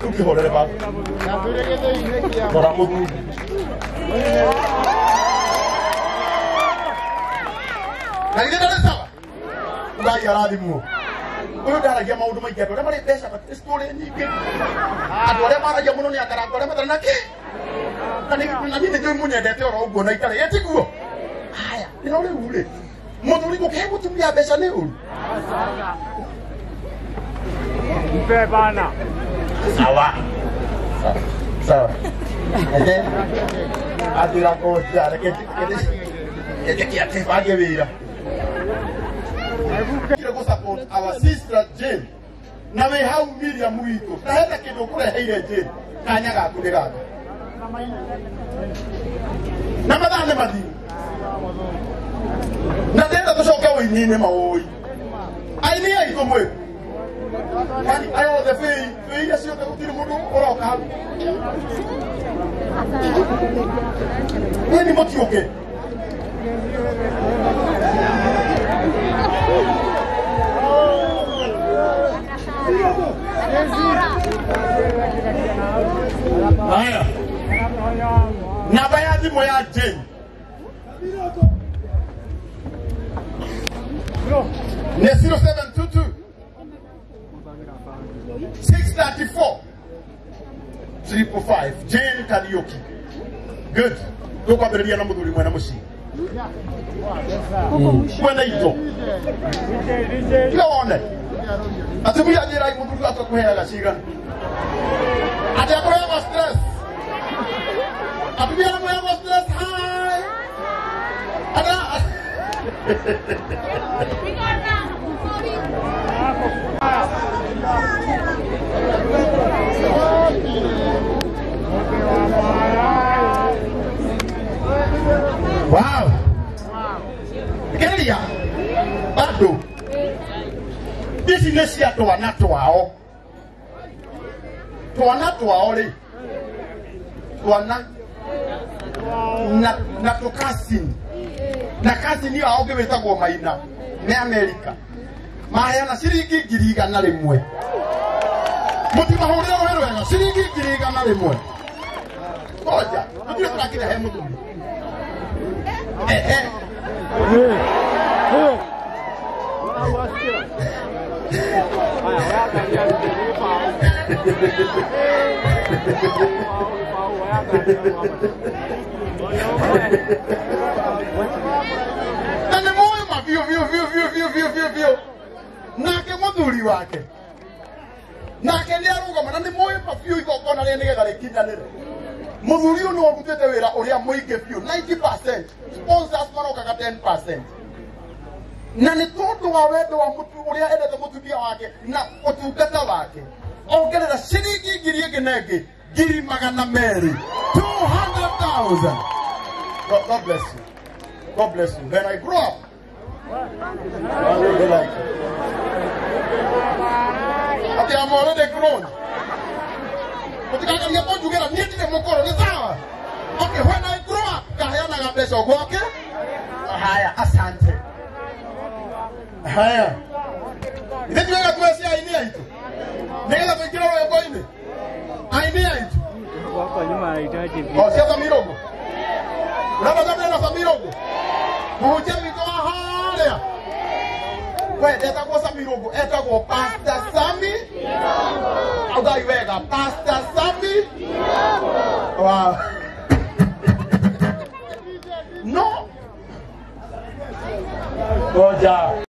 tukihorere baba tora muthuri na ile ndio sawa ngai arathimwo uyu ndaragia maundu maingi andu aria mari mbeca but story nyingi andu aria maragia muno ni akarango aria matari naki na ni ndio munyendete oro uguo na itare etiguo haya ino riu ri muthuri gukegutumia mbeca ni uru mpe bana sawa sawa adira ko jare ke bage wira go support our sister Jane na we have Miriam wito na hata kindu kureheire Jane kanya gaku ni gaku na mathane mathi na ndenda tucoke winyine maoi aini aitu mwe yani ayo the fei acio te gutiri mundu uroka ni mutiuke haya namba ya thimu ya Jane ni 0722 634 345 Jane Kariuki. Good. Tukwambiriria na muthuri mwena muci mwena ito yone atumia njira imuthuri atakuheaga cigana ati akuheaga stress atumia amuheaga stress hai ada wow Kelia bado hizi nesi ya twana twao ri twana na tukasini na kasini yao gewetagwo Maina ni America mahayana ciringi 100 rimwe mutimahurira wero wega ciringi 100 rimwe koja ndio tunakira he muthuri Nane moyo mavio vio nake muthuri wake nake ni arugama nane moyo mavio igokona ria nigetha rikinyanire muthuri uyu no rutete wira uria muingi biu 90% sponsors marokaga 10% na ni tondu wa wendo wa mutu uria endete mutumia wake na utungata wake ongerera ciringi ngiri ingi nengi 200,000 God bless you. God bless you. When I grow up, I will be like you. Okay, I'm already grown. But I can get to get a meeting of Mokoro. Okay, when I grow up, Kahana got bless your walk. Higher, Asante. Higher. Did you ever see I near it? Never think you know where you're going. I near it. Oh, see the mirogo. Rabazabla na mirogo. Muhuje mitoa haya. Wewe eta kwa mirogo, eta kwa Pastor Sami mirogo. Au dai wega Pastor Sami mirogo. Wow. No. Goja.